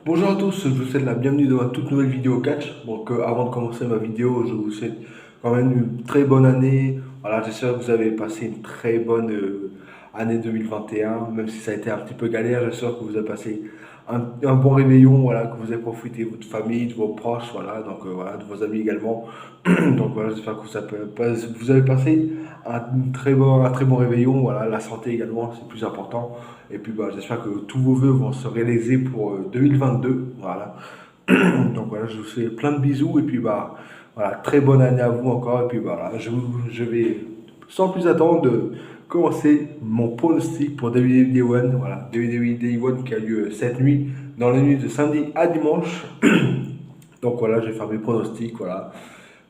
Bonjour à tous, je vous souhaite la bienvenue dans ma toute nouvelle vidéo catch. Donc avant de commencer ma vidéo, je vous souhaite quand même une très bonne année. Voilà, j'espère que vous avez passé une très bonne année 2021, même si ça a été un petit peu galère. J'espère que vous avez passé un bon réveillon, voilà, que vous avez profité de votre famille, de vos proches, voilà, donc voilà, de vos amis également. Donc voilà, j'espère que vous avez passé un très bon réveillon. Voilà, la santé également, c'est le plus important. Et puis bah, j'espère que tous vos vœux vont se réaliser pour 2022. Voilà. Donc voilà, je vous fais plein de bisous. Et puis bah, voilà, très bonne année à vous encore. Et puis voilà, je vais sans plus attendre commencer mon pronostic pour WWE Day One. Voilà, WWE Day One qui a lieu cette nuit, dans la nuit de samedi à dimanche. Donc voilà, je vais faire mes pronostics. Voilà.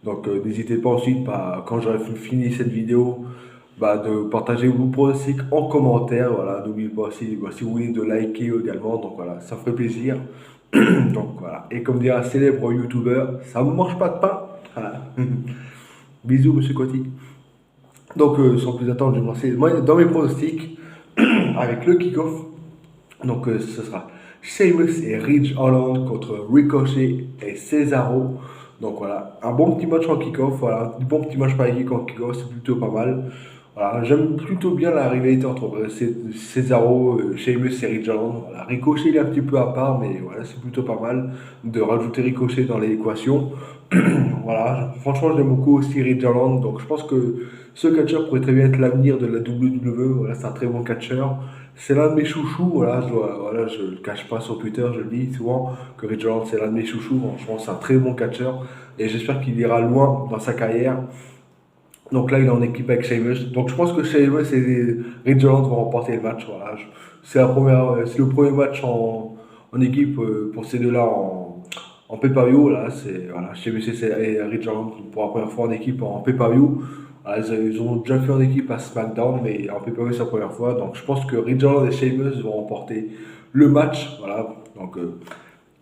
Donc n'hésitez pas ensuite, bah, quand j'aurai fini cette vidéo, bah, de partager vos pronostics en commentaire. Voilà, n'oubliez pas aussi, bah, si vous voulez, de liker également. Donc voilà, ça ferait plaisir. Donc voilà. Et comme dirait un célèbre youtubeur, ça ne mange pas de pain. Voilà. Bisous, monsieur Coty. Donc sans plus attendre, je vais me lancer dans mes pronostics avec le kick-off. Donc ce sera Sheamus et Ridge Holland contre Ricochet et Cesaro. Donc voilà, un bon petit match en kick-off, voilà, un bon petit match par équipe en kick-off, c'est plutôt pas mal. Voilà, j'aime plutôt bien la rivalité entre Cesaro, Sheamus et Ridge Holland. Voilà, Ricochet il est un petit peu à part, mais voilà, c'est plutôt pas mal de rajouter Ricochet dans l'équation. Voilà, franchement j'aime beaucoup aussi Ridge Holland, donc je pense que ce catcheur pourrait très bien être l'avenir de la WWE. Voilà, c'est un très bon catcheur. C'est l'un de mes chouchous, voilà, je le cache pas sur Twitter, je le dis souvent, que Ridge Holland c'est l'un de mes chouchous, franchement c'est un très bon catcheur, et j'espère qu'il ira loin dans sa carrière. Donc là il est en équipe avec Sheamus, donc je pense que Sheamus et Ridge Holland vont remporter le match, voilà. C'est le premier match en équipe pour ces deux-là en pay-per-view, là, c'est, voilà, Sheamus et Ridge Holland pour la première fois en équipe en pay-per-view. Voilà, ils ont déjà fait en équipe à SmackDown, mais en PPV c'est la première fois. Donc je pense que Ridge Holland et Sheamus vont remporter le match. Voilà, donc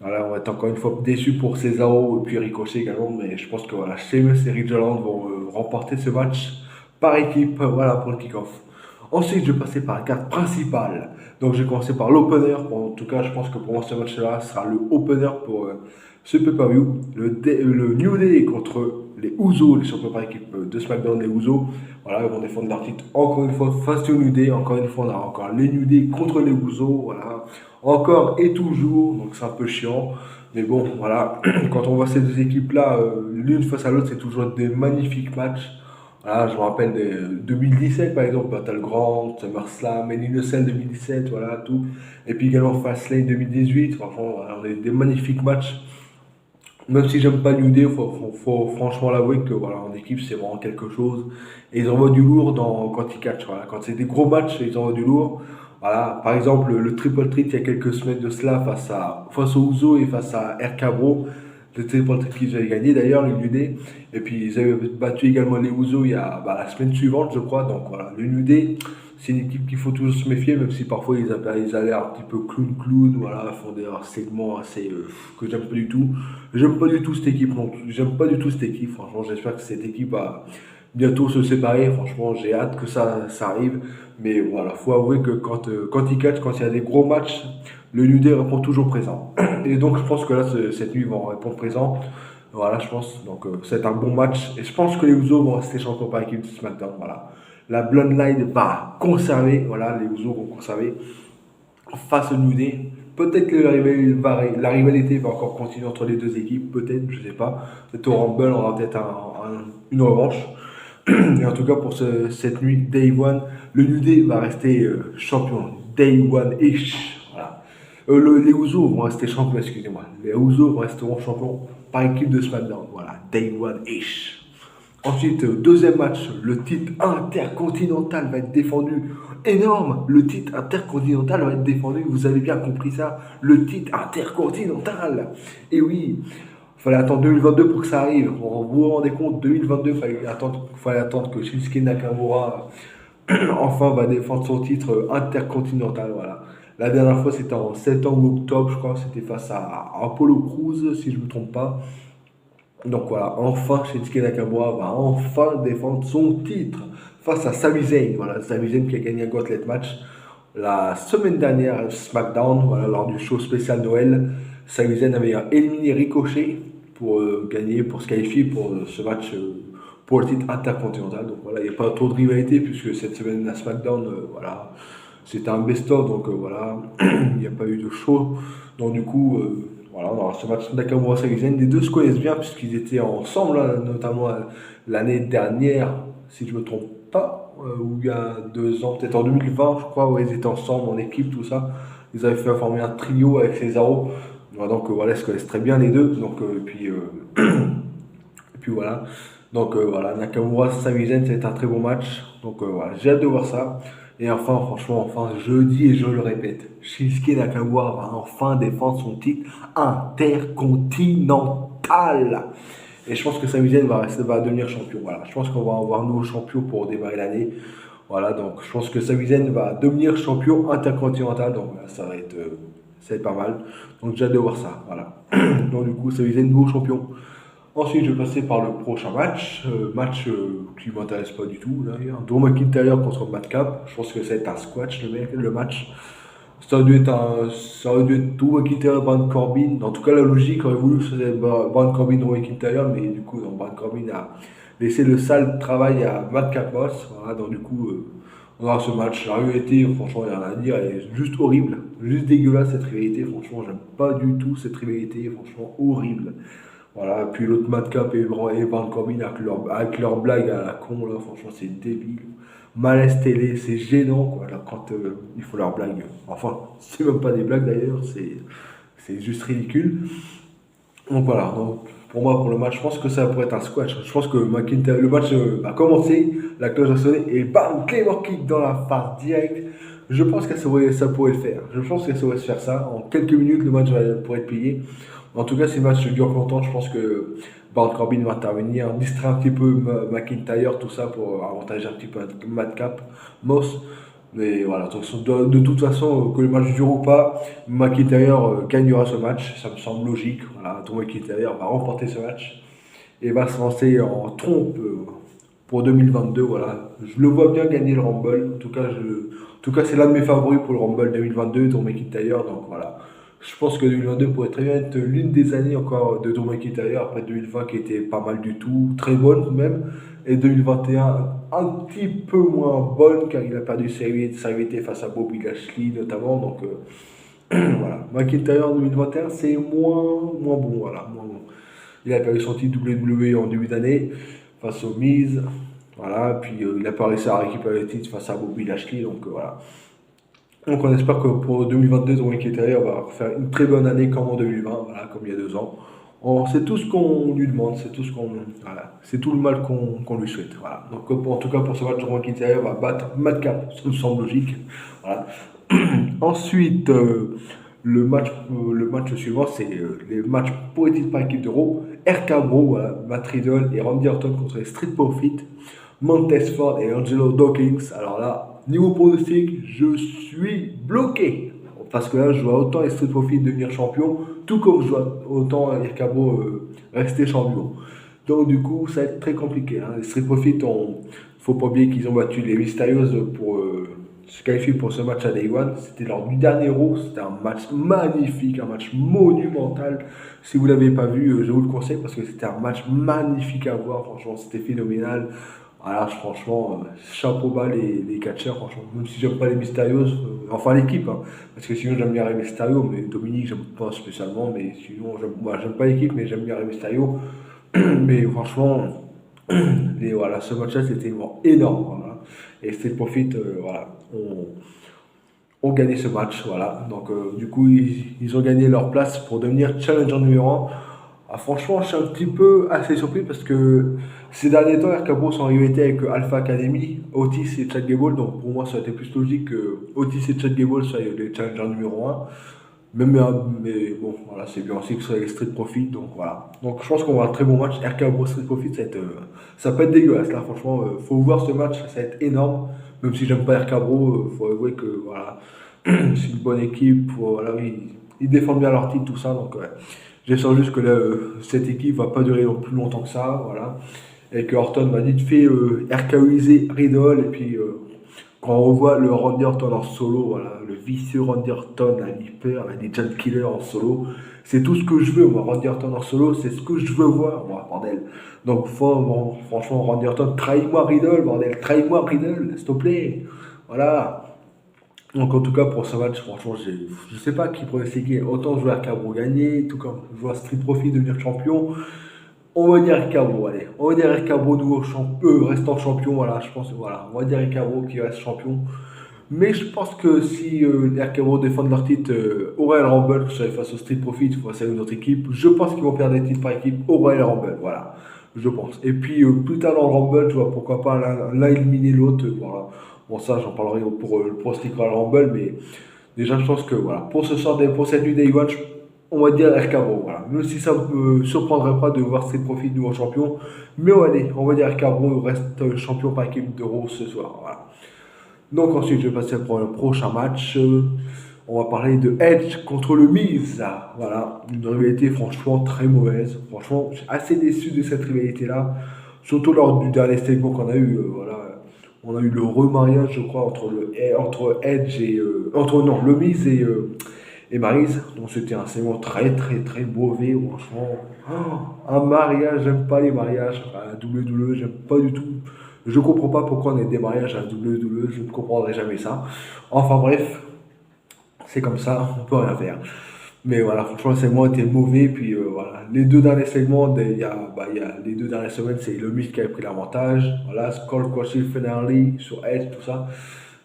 voilà, on va être encore une fois déçus pour Cesaro et puis Ricochet également, mais je pense que voilà, Sheamus et Ridge Holland vont remporter ce match par équipe, voilà, pour le kick-off. Ensuite, je vais passer par la carte principale. Donc, je vais commencer par l'opener. Bon, en tout cas, je pense que pour moi, ce match-là sera le opener pour ce pay-per-view. Le New Day contre les Usos, les champions par équipe de SmackDown, les Usos. Voilà, ils vont défendre leur titre encore une fois face au New Day. Encore une fois, on a encore les New Day contre les Usos. Voilà, encore et toujours. Donc, c'est un peu chiant. Mais bon, voilà, quand on voit ces deux équipes-là, l'une face à l'autre, c'est toujours des magnifiques matchs. Voilà, je me rappelle de 2017 par exemple, Battleground, SummerSlam, Hell in a Cell 2017, voilà, tout. Et puis également Fastlane 2018, franchement, voilà, on a eu des magnifiques matchs. Même si j'aime pas New Day, faut franchement l'avouer que voilà, en équipe c'est vraiment quelque chose. Et ils envoient du lourd quand ils catchent. Voilà. Quand c'est des gros matchs, ils envoient du lourd. Voilà. Par exemple, le Triple Threat il y a quelques semaines de cela face aux Uso et face à RK Bro. Le Triple Threat qu'ils avaient gagné d'ailleurs, le New Day. Et puis ils avaient battu également les Uso il y a la semaine suivante, je crois. Donc voilà, le New Day, c'est une équipe qu'il faut toujours se méfier, même si parfois ils allaient un petit peu clown, voilà, font des segments assez que j'aime pas du tout. J'aime pas du tout cette équipe non plus. J'aime pas du tout cette équipe, franchement. J'espère que cette équipe va bientôt se séparer. Franchement, j'ai hâte que ça arrive. Mais voilà, faut avouer que quand ils catchent, quand il y a des gros matchs, le New Day répond toujours présent. Et donc, je pense que là, cette nuit, ils vont répondre présent. Voilà, je pense. Donc, c'est un bon match. Et je pense que les Usos vont rester champions par équipe de SmackDown. Voilà. La Bloodline va conserver. Voilà, les Usos vont conserver face au New Day. Peut-être que la rivalité va encore continuer entre les deux équipes, peut-être, je sais pas. Peut-être au Rumble, on aura peut-être une revanche. Et en tout cas, pour cette nuit, Day One, le New Day va rester champion. Day One-ish. Voilà. Les Usos vont rester champions, excusez-moi. Les Usos resteront champions par équipe de SmackDown. Voilà, Day One-ish. Ensuite, deuxième match, le titre intercontinental va être défendu. Énorme, le titre intercontinental va être défendu. Vous avez bien compris ça, le titre intercontinental. Et oui, il fallait attendre 2022 pour que ça arrive. Vous vous rendez compte, 2022, fallait attendre que Shinsuke Nakamura enfin va défendre son titre intercontinental. Voilà. La dernière fois, c'était en septembre ou octobre, je crois. C'était face à Apollo Crews, si je ne me trompe pas. Donc voilà, enfin Shinsuke Nakamura va enfin défendre son titre face à Sami Zayn. Voilà, Sami Zayn qui a gagné un gauntlet match la semaine dernière à SmackDown, voilà, lors du show spécial Noël. Saint-Etienne avait éliminé Ricochet pour gagner, pour se qualifier pour ce match pour le titre intercontinental. Donc voilà, il n'y a pas trop de rivalité puisque cette semaine à SmackDown, voilà, c'était un best-of, donc voilà, il n'y a pas eu de show. Donc du coup, voilà, on aura ce match Nakamura Saint-Etienne. Les deux se connaissent bien puisqu'ils étaient ensemble, là, notamment l'année dernière, si je ne me trompe pas, ou il y a 2 ans, peut-être en 2020, je crois, où ils étaient ensemble en équipe, tout ça. Ils avaient fait former un trio avec Cesaro. Voilà, donc voilà, ils se connaissent très bien les deux. Donc, et puis voilà. Donc voilà, Nakamura Sami-Zayn, c'est un très bon match. Donc voilà, j'ai hâte de voir ça. Et enfin, franchement, enfin, je le dis et je le répète, Shinsuke Nakamura va enfin défendre son titre intercontinental. Et je pense que Sami-Zayn va devenir champion. Voilà, je pense qu'on va avoir un nouveau champion pour démarrer l'année. Voilà, donc je pense que Sami-Zayn va devenir champion intercontinental. Donc ça va être pas mal. Donc j'ai hâte de voir ça. Voilà. Donc du coup, Sami-Zayn, nouveau champion. Ensuite, je vais passer par le prochain match. Qui ne m'intéresse pas du tout, d'ailleurs. Drew McIntyre contre Madcap. Je pense que ça va être un squash, le match. Ça aurait dû être Drew McIntyre, Baron Corbin. En tout cas, la logique aurait voulu que ce soit Baron Corbin, Drew McIntyre. Mais du coup, Baron Corbin a laissé le sale travail à Madcap Moss. Voilà, donc du coup, on aura ce match. La rivalité, franchement, il n'y a rien à dire. Elle est juste horrible. Juste dégueulasse, cette rivalité. Franchement, j'aime pas du tout cette rivalité. Franchement, horrible. Voilà, puis l'autre Madcap et Baron Corbin avec leur blague à la con, là, franchement, c'est débile. Malaise télé, c'est gênant, quoi, là, quand il faut leur blague. Enfin, c'est même pas des blagues d'ailleurs, c'est juste ridicule. Donc voilà, donc, pour moi, pour le match, je pense que ça pourrait être un squash. Je pense que McIntyre, le match a commencé, la cloche a sonné, et bam, Claymore kick dans la face direct. Je pense que ça pourrait le faire. Je pense que ça pourrait se faire ça. En quelques minutes, le match pourrait être plié. En tout cas, si le match dure longtemps, je pense que Baron Corbin va intervenir, distraire un petit peu McIntyre, tout ça, pour avantager un petit peu Madcap, Moss. Mais voilà, donc, de toute façon, que le match dure ou pas, McIntyre gagnera ce match, ça me semble logique. Voilà, donc McIntyre va remporter ce match et va se lancer en trompe pour 2022. Voilà, je le vois bien gagner le Rumble. En tout cas, c'est l'un de mes favoris pour le Rumble 2022, donc McIntyre. Donc voilà. Je pense que 2022 pourrait très bien être l'une des années encore de Drew McIntyre, après 2020 qui était pas mal du tout, très bonne même, et 2021 un petit peu moins bonne car il a perdu sa rivalité face à Bobby Lashley notamment, donc voilà. McIntyre 2021 c'est moins bon, voilà, moins bon. Il a perdu son titre WWE en début d'année face aux Miz, voilà, puis il a pas réussi à récupérer le titre face à Bobby Lashley, donc voilà. Donc on espère que pour 2022, Drew McIntyre va faire une très bonne année comme en 2020, voilà, comme il y a 2 ans. C'est tout ce qu'on lui demande, c'est tout le mal qu'on lui souhaite. Voilà. Donc en tout cas pour ce match, Drew McIntyre va battre Madcap, ça me semble logique. Voilà. Ensuite, le match suivant, c'est les matchs pour les titres par équipe d'Euro. RK Bro, voilà, Matt Riddle et Randy Orton contre les Street Profits, Montez Ford et Angelo Dawkins. Alors là, niveau pronostic, je suis bloqué. Parce que là, je vois autant les Street Profits devenir champion, tout comme je vois autant RK Bro rester champion. Donc du coup, ça va être très compliqué. Hein. Les Street Profits, faut pas oublier qu'ils ont battu les Mysterios pour se qualifier pour ce match à Day One. C'était leur dernier Raw, c'était un match magnifique, un match monumental. Si vous ne l'avez pas vu, je vous le conseille parce que c'était un match magnifique à voir. Franchement, c'était phénoménal. Alors franchement, chapeau bas les catcheurs, franchement. Même si j'aime pas les Mysterios, enfin l'équipe, hein, parce que sinon j'aime bien les Mysterios, mais Dominique j'aime pas spécialement, mais sinon j'aime pas l'équipe, mais j'aime bien les Mysterios. Mais franchement, voilà, ce match-là c'était vraiment énorme. Voilà. Et Street Profit, voilà, ont gagné ce match. Voilà. Donc du coup, ils ont gagné leur place pour devenir challenger numéro 1. Ah, franchement, je suis un petit peu assez surpris parce que ces derniers temps, RK Bro sont rivalité avec Alpha Academy, Otis et Chad Gable. Donc pour moi, ça a été plus logique que Otis et Chad Gable soient les challengers numéro 1. Mais bon, voilà, c'est bien aussi que ce soit les Street Profits. Donc voilà. Donc je pense qu'on va avoir un très bon match. RK Bro Street Profits, ça peut être dégueulasse là. Franchement, faut voir ce match, ça va être énorme. Même si j'aime pas RK Bro, faut avouer que voilà, c'est une bonne équipe. Voilà, ils défendent bien leur titre, tout ça. Donc ouais. J'espère juste que là, cette équipe va pas durer plus longtemps que ça, voilà. Et que Orton va vite fait RKOiser Riddle et puis quand on revoit le Randy Orton en solo, voilà, le vicieux Randy Orton, un hyper, un John Killer en solo, c'est tout ce que je veux, moi. Randy Orton en solo, c'est ce que je veux voir, moi, bordel. Donc, bon, franchement, Randy Orton, trahis-moi Riddle, bordel, trahis-moi Riddle, s'il te plaît. Voilà. Donc, en tout cas, pour ce match, franchement, je sais pas qui pourrait essayer. Autant je vois Cabro gagner, tout comme je vois Street Profit devenir champion. On va dire Cabro, allez. On va dire Cabro, nouveau champion, restant champion, voilà, je pense, voilà. On va dire Cabro qui reste champion. Mais je pense que si les RKO défendent leur titre au Royal Rumble, que ce soit face au Street Profit ou face à une autre équipe, je pense qu'ils vont perdre des titres par équipe au Royal Rumble, voilà, je pense. Et puis plus tard dans le Rumble, tu vois, pourquoi pas l'un éliminer l'autre, voilà. Bon, ça, j'en parlerai pour le pronostic Royal Rumble, mais déjà, je pense que voilà, pour cette nuit Day One, on va dire RKO, voilà. Même si ça me surprendrait pas de voir Street Profit nouveau champion, mais allez, on va dire RKO reste champion par équipe de Raw ce soir, voilà. Donc ensuite, je vais passer pour le prochain match. On va parler de Edge contre le Miz. Voilà, une rivalité franchement très mauvaise. Franchement, je suis assez déçu de cette rivalité-là. Surtout lors du dernier segment qu'on a eu. Voilà, on a eu le remariage, je crois, entre Edge et entre non, le Miz et Maryse. Donc c'était un segment très très très mauvais. Franchement, un mariage, j'aime pas les mariages. Enfin, WWE, j'aime pas du tout. Je comprends pas pourquoi on a des mariages à la WWE, je ne comprendrai jamais ça. Enfin bref, c'est comme ça, on peut rien faire. Mais voilà, franchement, le segment était mauvais. Puis voilà, les deux derniers segments, il y a les deux dernières semaines, c'est le Miz qui a pris l'avantage. Voilà, Skull Crushing Finale sur Edge, tout ça.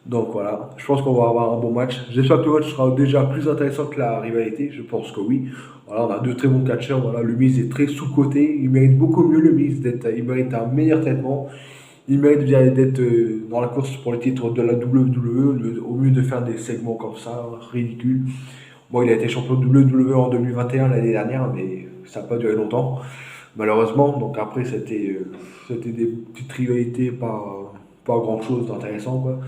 Donc voilà, je pense qu'on va avoir un bon match. J'espère que le match sera déjà plus intéressant que la rivalité, je pense que oui. Voilà, on a deux très bons catcheurs. Voilà, le Miz est très sous-coté, il mérite beaucoup mieux le Miz, il mérite un meilleur traitement. Il mérite d'être dans la course pour le titre de la WWE, au mieux de faire des segments comme ça, ridicules. Bon, il a été champion de WWE en 2021 l'année dernière, mais ça n'a pas duré longtemps, malheureusement. Donc après, c'était des petites rivalités, pas grand-chose d'intéressant, quoi.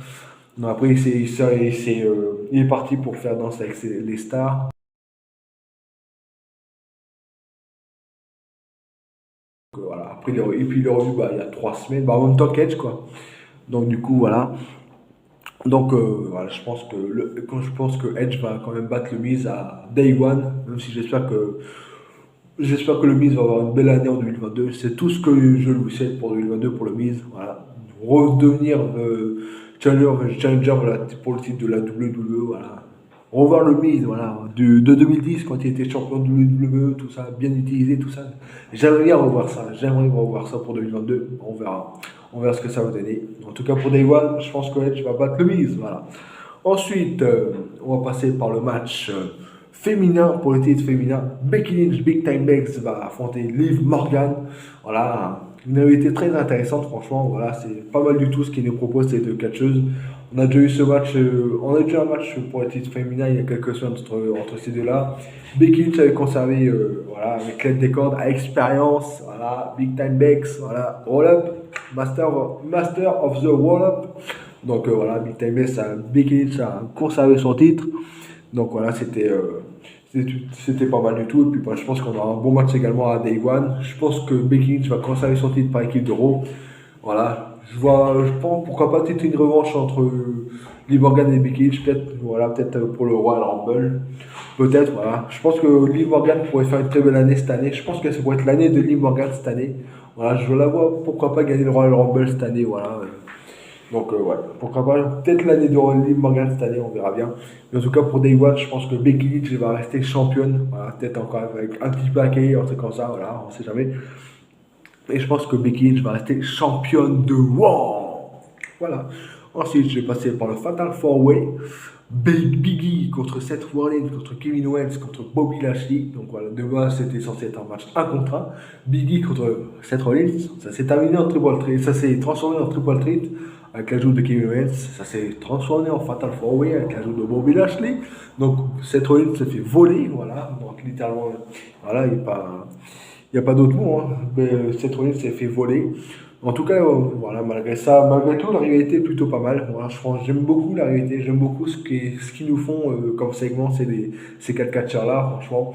Donc après, il est parti pour faire danse avec les stars. Voilà. Après, et puis il est revenu il y a 3 semaines, en même temps qu'Edge, quoi. Donc du coup, voilà. Donc voilà, je pense que Edge va quand même battre le Miz à Day One, même si j'espère que le Miz va avoir une belle année en 2022. C'est tout ce que je lui souhaite pour 2022 pour le Miz. Voilà, redevenir challenger voilà, pour le titre de la WWE. Voilà, revoir le Miz voilà, de 2010 quand il était champion de WWE, tout ça, bien utilisé, tout ça. J'aimerais bien revoir ça. J'aimerais revoir ça pour 2022. On verra. On verra ce que ça va donner. En tout cas, pour Day One, je pense que Edge va battre le Miz. Voilà. Ensuite, on va passer par le match féminin pour le titre féminin. Becky Lynch, Big Time Bex va affronter Liv Morgan. Voilà, une rivalité très intéressante, franchement. Voilà, c'est pas mal du tout ce qu'ils nous proposent ces deux catcheuses. On a déjà eu ce match, on a déjà un match pour le titre féminin il y a quelques semaines entre ces deux-là. Becky Lynch avait conservé, voilà, avec l'aide des cordes, à expérience, voilà, Big Time Bex, voilà, roll up, master of the roll up. Donc voilà, Big Time Bex, Becky Lynch a conservé son titre. Donc voilà, c'était pas mal du tout. Et puis je pense qu'on aura un bon match également à Day One. Je pense que Becky Lynch va conserver son titre par équipe de Raw. Voilà, je pense pourquoi pas peut-être une revanche entre Liv Morgan et Becky Lynch, peut-être pour le Royal Rumble. Peut-être, voilà. Je pense que Liv Morgan pourrait faire une très belle année cette année. Je pense que ça pourrait être l'année de Liv Morgan cette année. Voilà, je la vois pourquoi pas gagner le Royal Rumble cette année, voilà. Donc, ouais, pourquoi pas, peut-être l'année de Liv Morgan cette année, on verra bien. Mais en tout cas, pour Day One, je pense que Becky Lynch va rester championne. Voilà, peut-être encore avec un petit paquet, un truc comme ça, voilà, on sait jamais. Et je pense que Becky Lynch va rester championne de Raw. Voilà. Ensuite, je vais passer par le Fatal 4-Way. Biggie contre Seth Rollins, contre Kevin Owens, contre Bobby Lashley. Donc voilà, de base, c'était censé être un match 1 contre 1. Biggie contre Seth Rollins. Ça s'est terminé en triple threat. Ça s'est transformé en triple threat avec l'ajout de Kevin Owens. Ça s'est transformé en Fatal 4-Way avec l'ajout de Bobby Lashley. Donc Seth Rollins se fait voler. Voilà. Donc littéralement, voilà, il n'y a pas d'autre mot. Hein. Mais Seth Rollins s'est fait voler. En tout cas, voilà, malgré ça, malgré tout, la rivalité est plutôt pas mal. Voilà, j'aime beaucoup la rivalité, j'aime beaucoup ce qu'ils nous font comme segment, ces 4 catcheurs-là, franchement.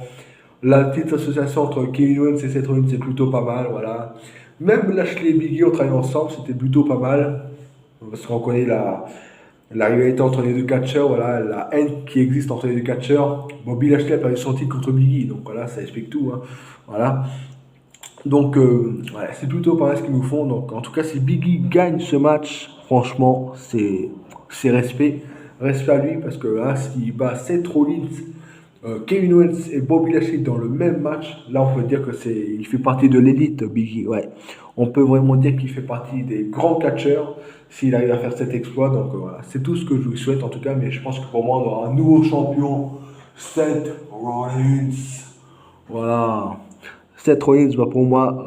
La petite association entre Kevin Owens et Seth Rollins, c'est plutôt pas mal, voilà. Même Lashley et Biggie ont travaillé ensemble, c'était plutôt pas mal. Parce qu'on connaît La rivalité entre les deux catcheurs, voilà, la haine qui existe entre les deux catcheurs. Bobby Lashley a perdu son titre contre Biggie, donc voilà, ça explique tout, hein. Voilà. Donc, ouais, c'est plutôt pas mal ce qu'ils nous font. Donc, en tout cas, si Biggie gagne ce match, franchement, c'est respect. Respect à lui parce que là, s'il bat Seth Rollins, Kevin Owens et Bobby Lashley dans le même match, là, on peut dire que il fait partie de l'élite, Biggie. Ouais, on peut vraiment dire qu'il fait partie des grands catcheurs s'il arrive à faire cet exploit. Donc, voilà, c'est tout ce que je lui souhaite en tout cas. Mais je pense que pour moi, on aura un nouveau champion, Seth Rollins. Voilà. Seth Rollins va pour moi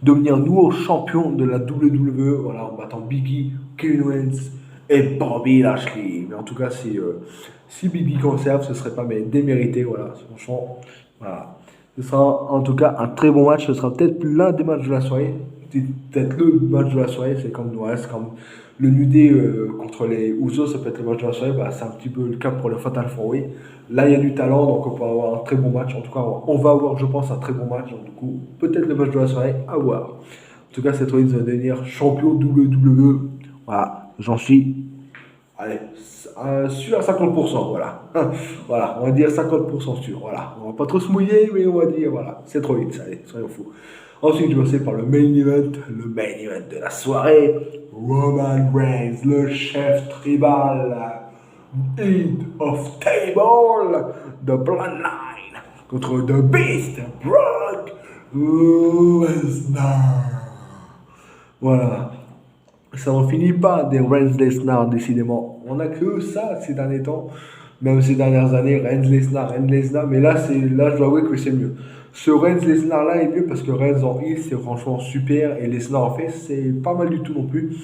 devenir nouveau champion de la WWE, voilà, en battant Biggie, Kevin Owens et Bobby Lashley. Mais en tout cas, si Biggie conserve, ce serait pas démérité, voilà, franchement, voilà. Ce sera en tout cas un très bon match, ce sera peut-être l'un des matchs de la soirée, peut-être le match de la soirée, c'est comme le New Day contre les Usos, ça peut être le match de la soirée, bah, c'est un petit peu le cas pour le Fatal 4-Way. Là, il y a du talent, donc on peut avoir un très bon match. En tout cas, on va avoir, je pense, un très bon match. Donc, du coup, peut-être le match de la soirée à voir. En tout cas, Seth Rollins va devenir champion WWE. Voilà, j'en suis, allez, sûr à 50%. Voilà. Voilà, on va dire 50% sûr. Voilà, on va pas trop se mouiller, mais on va dire, voilà, Seth Rollins. Allez, soyons fous. Ensuite, je vais passer par le main event de la soirée. Roman Reigns, le chef tribal, Head of Table, The Bloodline, contre The Beast, Brock Lesnar. Voilà. Ça n'en finit pas des Reigns Lesnar, décidément. On n'a que ça ces derniers temps, même ces dernières années. Reigns Lesnar. Mais là, là, je dois avouer que c'est mieux. Ce Reigns Lesnar là est mieux parce que Reigns en heel, c'est franchement super. Et Lesnar en fait, c'est pas mal du tout non plus.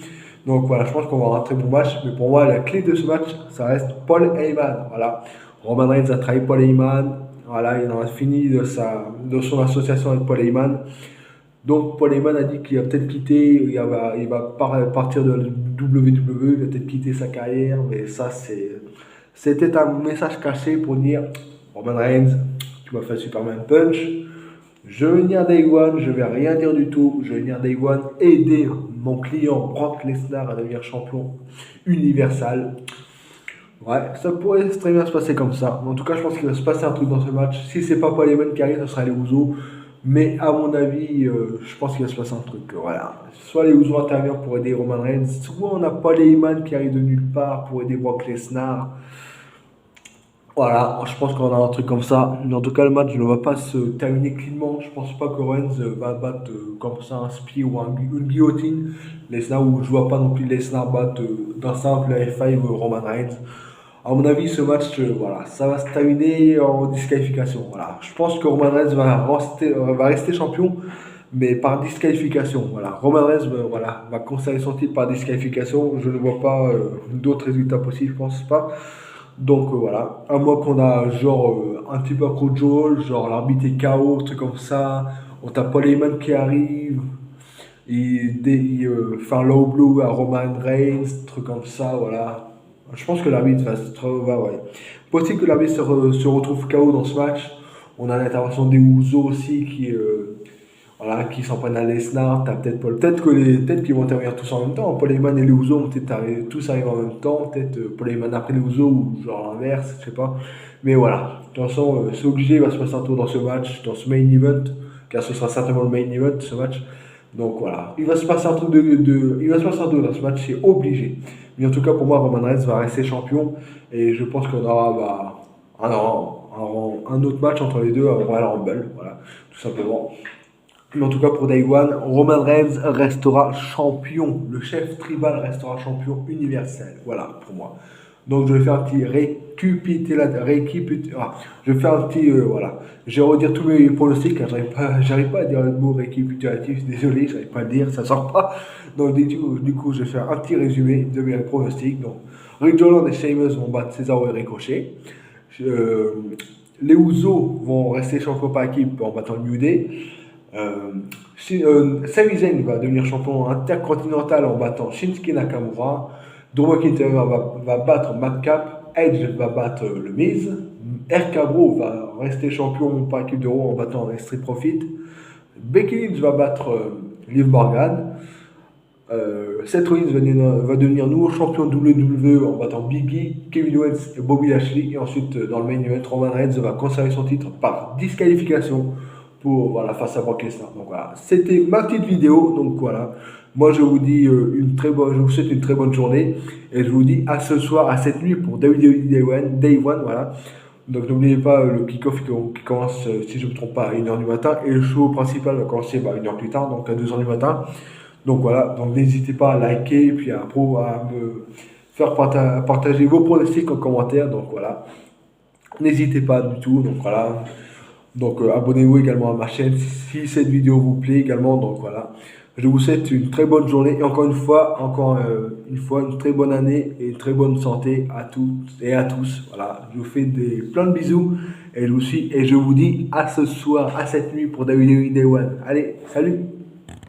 Donc voilà, je pense qu'on va avoir un très bon match. Mais pour moi, la clé de ce match, ça reste Paul Heyman. Voilà. Roman Reigns a trahi Paul Heyman. Voilà, il en a fini de son association avec Paul Heyman. Donc Paul Heyman a dit qu'il va peut-être quitter, il va partir de la WWE, il va peut-être quitter sa carrière, mais ça c'était un message caché pour dire Roman Reigns, tu m'as fait un Superman Punch, je vais venir Day One, je vais rien dire du tout, je vais venir Day One aider mon client Brock Lesnar à devenir champion universal. Ouais, ça pourrait très bien se passer comme ça. En tout cas, je pense qu'il va se passer un truc dans ce match. Si c'est pas Paul Heyman qui arrive, ce sera les Usos. Mais à mon avis, je pense qu'il va se passer un truc. Voilà. Soit les Usos interviennent pour aider Roman Reigns, soit on n'a Paul Heyman qui arrive de nulle part pour aider Brock Lesnar. Voilà, je pense qu'on a un truc comme ça. Mais en tout cas, le match ne va pas se terminer cleanement. Je pense pas que Reigns va battre comme ça un spear ou une guillotine. Lesnar, ou je vois pas non plus Lesnar battre d'un simple F5 Roman Reigns. À mon avis, ce match, voilà, ça va se terminer en disqualification. Voilà. Je pense que Roman Reigns va rester champion, mais par disqualification. Voilà. Roman Reigns voilà, va conserver son titre par disqualification. Je ne vois pas d'autres résultats possibles, je pense pas. Donc voilà, à moins qu'on a genre un petit peu accro de Joel, genre l'arbitre est KO, truc comme ça. On tape Paul Heyman qui arrive, il fait un low blow à Roman Reigns, truc comme ça, voilà. Je pense que l'arbitre ouais. Possible que l'arbitre se retrouve KO dans ce match. On a l'intervention des Usos aussi voilà, qui s'en prennent à Lesnar. T'as peut-être Paul. Peut-être qu'ils vont intervenir tous en même temps. Paul Heyman et les Usos vont peut-être tous arriver en même temps. Peut-être Paul Heyman après les Usos ou genre l'inverse, je sais pas. Mais voilà. De toute façon, c'est obligé, il va se passer un tour dans ce match, dans ce main event, car ce sera certainement le main event, ce match. Donc voilà, il va se passer un truc il va se passer un truc dans ce match, c'est obligé. Mais en tout cas, pour moi, Roman Reigns va rester champion. Et je pense qu'on aura un autre match entre les deux à Royal Rumble. Voilà, tout simplement. Mais en tout cas, pour Day One, Roman Reigns restera champion. Le chef tribal restera champion universel. Voilà, pour moi. Donc, je vais faire un petit je vais faire un petit, voilà. Je vais redire tous mes pronostics. J'arrive pas à dire le mot récapitulatif. Désolé, j'arrive pas à le dire, ça sort pas. Donc, du coup, je vais faire un petit résumé de mes pronostics. Donc, Rick Joland et Sheamus vont battre Cesaro et Ricochet. Les Usos vont rester champions par équipe en battant New Day. Sami Zayn va devenir champion intercontinental en battant Shinsuke Nakamura. Drew McIntyre va battre Madcap. Edge va battre le Miz. RK-Bro va rester champion par équipe de Raw en battant Street Profit. Becky Lynch va battre Liv Morgan. Seth Rollins va devenir nouveau champion WWE en battant Biggie, Kevin Owens et Bobby Lashley. Et ensuite, dans le main event, Roman Reigns va conserver son titre par disqualification pour, voilà, face à Brock Lesnar. Donc voilà, c'était ma petite vidéo. Donc voilà, moi je vous dis je vous souhaite une très bonne journée et je vous dis à ce soir, à cette nuit pour WWE Day One, voilà. Donc n'oubliez pas le kick-off qui commence, si je ne me trompe pas, à 1h du matin et le show principal va commencer 1h plus tard, donc à 2h du matin. Donc voilà, donc n'hésitez pas à liker, puis à me faire partager vos pronostics en commentaire. Donc voilà, n'hésitez pas du tout. Donc voilà, donc abonnez-vous également à ma chaîne si cette vidéo vous plaît également. Donc voilà, je vous souhaite une très bonne journée et encore une fois, une très bonne année et une très bonne santé à toutes et à tous. Voilà, je vous fais plein de bisous et je vous dis à ce soir, à cette nuit pour WWE Day One. Allez, salut!